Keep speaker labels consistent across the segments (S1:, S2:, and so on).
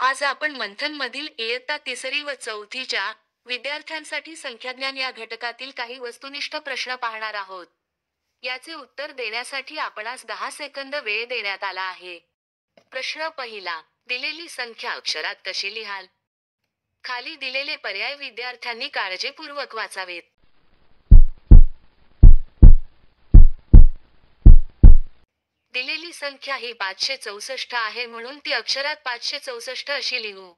S1: आज आपण मंथनमधील इयत्ता तिसरी व चौथीच्या विद्यार्थ्यांसाठी संख्याज्ञान या घटकातील काही वस्तुनिष्ठ प्रश्न पाहणार आहोत. याचे उत्तर देण्यासाठी आपणास 10 सेकंद वेळ देण्यात आला आहे. प्रश्न पहिला. दिलेली संख्या अक्षरात कशी लिहाल? खाली दिलेले पर्याय विद्यार्थ्यांनी काळजीपूर्वक वाचावेत. दिलेली संख्या ही 564 आहे म्हणून ती अक्षरात 564 अशी लिहू.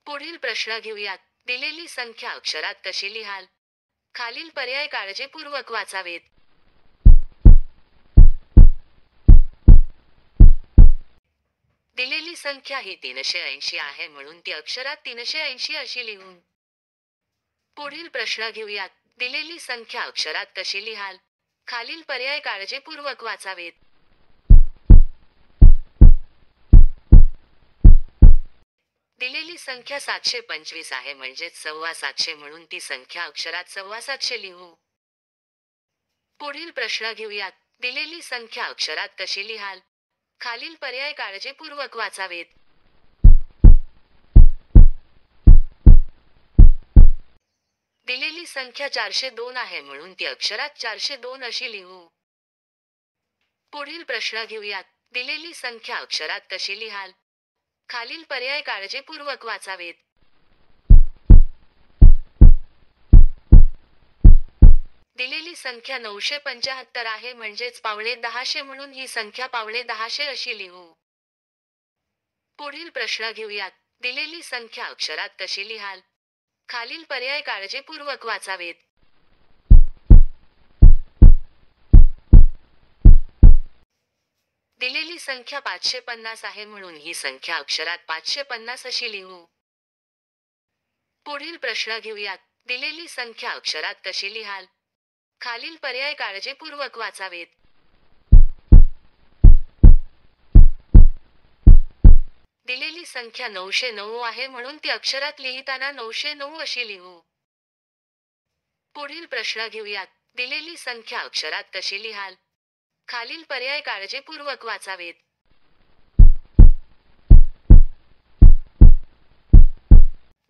S1: पुढील प्रश्न घेऊयात. दिलेली संख्या अक्षरात कशी लिहाल? खालील पर्याय काळजीपूर्वक वाचावेत. दिलेली संख्या ही 380 आहे म्हणून ती अक्षरात 380 अशी लिहून. पुढील प्रश्न घेऊयात. दिलेली संख्या अक्षरात कशी लिहाल? खालील पर्याय काळजीपूर्वक वाचावेत. दिलेली संख्या 725 आहे म्हणजेच 725 म्हणून ती संख्या अक्षरात 725 लिहू. पुढील प्रश्न घेऊयात. दिलेली संख्या अक्षरात कशी लिहाल? खालील पर्याय काळजीपूर्वक वाचावेत. दिलेली संख्या 402 आहे म्हणून ती अक्षरात 402 अशी लिहू. पुढील प्रश्न घेऊयात. दिलेली संख्या अक्षरात कशी लिहाल? खालील पर्याय काळजीपूर्वक वाचावेत. दिलेली संख्या 975 आहे म्हणजेच 9.5 म्हणून ही संख्या 9.5 अशी लिहू. पुढील प्रश्न घेऊयात. दिलेली संख्या अक्षरात कशी लिहाल? खालील पर्याय काळजीपूर्वक वाचावेत. दिलेली संख्या 550 आहे म्हणून ही संख्या अक्षरात 550 अशी लिहू. पुढील प्रश्न घेऊयात. दिलेली संख्या अक्षरात कशी लिहाल? खालील पर्याय काळजीपूर्वक वाचावेत. दिलेली संख्या 909 आहे म्हणून ती अक्षरात लिहिताना 909 अशी लिहू. पुढील प्रश्न घेऊयात. दिलेली संख्या अक्षरात कशी लिहाल? खालील पर्याय काळजीपूर्वक वाचावेत.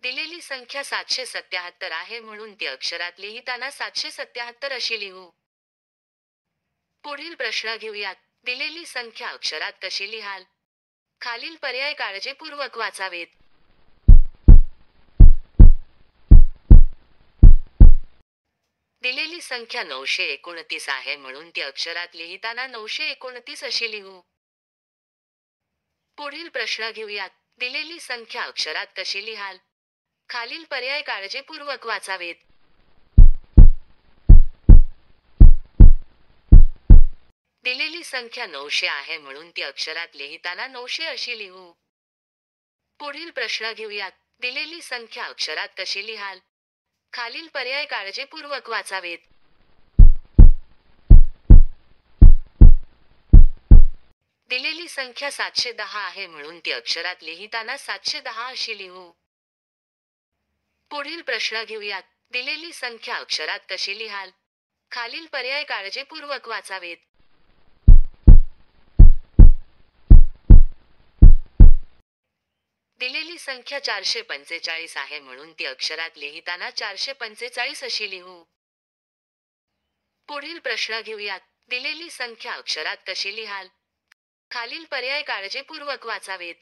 S1: दिलेली संख्या 777 आहे म्हणून ती अक्षरात लिहिताना 777 अशी लिहू. पुढील प्रश्न घेऊयात. दिलेली संख्या अक्षरात कशी लिहाल? खालील पर्याय काळजीपूर्वक वाचावेत. दिलेली संख्या 929 आहे म्हणून ती अक्षरात लिहिताना 929 अशी लिहू. पुढील प्रश्न घेऊयात. दिलेली संख्या अक्षरात कशी लिहाल? खालील पर्याय काळजीपूर्वक वाचावेत. दिलेली संख्या 900 आहे म्हणून ती अक्षरात लिहिताना 900 अशी लिहू. पुढील प्रश्न घेऊयात. दिलेली संख्या अक्षरात कशी लिहाल? खालील पर्याय काळजीपूर्वक वाचावेत. दिलेली संख्या 710 आहे म्हणून ती अक्षरात लिहिताना 710 अशी लिहू. पुढील प्रश्न घेऊयात. दिलेली संख्या अक्षरात कशी लिहाल? खालील पर्याय काळजीपूर्वक वाचावेत. दिलेली संख्या 445 आहे म्हणून ती अक्षरात लिहिताना 445 अशी लिहू. पुढील प्रश्न घेऊयात. दिलेली संख्या अक्षरात कशी लिहाल? खालील पर्याय काळजीपूर्वक वाचावेत.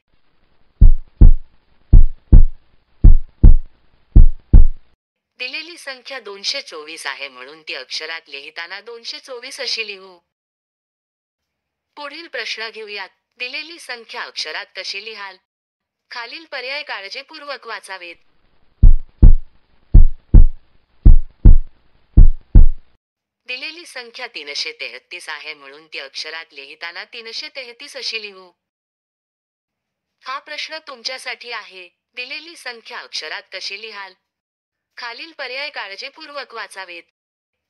S1: दिलेली संख्या 224 आहे म्हणून ती अक्षरात लिहिताना 224 अशी लिहू. पुढील प्रश्न घेऊयात. दिलेली संख्या अक्षरात कशी लिहाल? खालील पर्याय काळजीपूर्वक वाचावेत. दिलेली संख्या 333 आहे म्हणून ती अक्षरात लिहिताना 333 अशी लिहू. हा प्रश्न तुमच्यासाठी आहे. दिलेली संख्या अक्षरात कशी लिहाल? खालील पर्याय काळजीपूर्वक वाचावेत.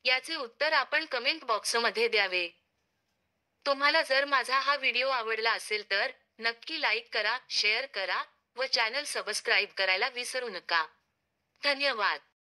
S1: याचे उत्तर आपण कमेंट बॉक्समध्ये द्यावे. तुम्हाला जर माझा हा व्हिडिओ आवडला असेल तर नक्की लाईक करा, शेअर करा व चॅनल सबस्क्राईब करायला विसरू नका. धन्यवाद.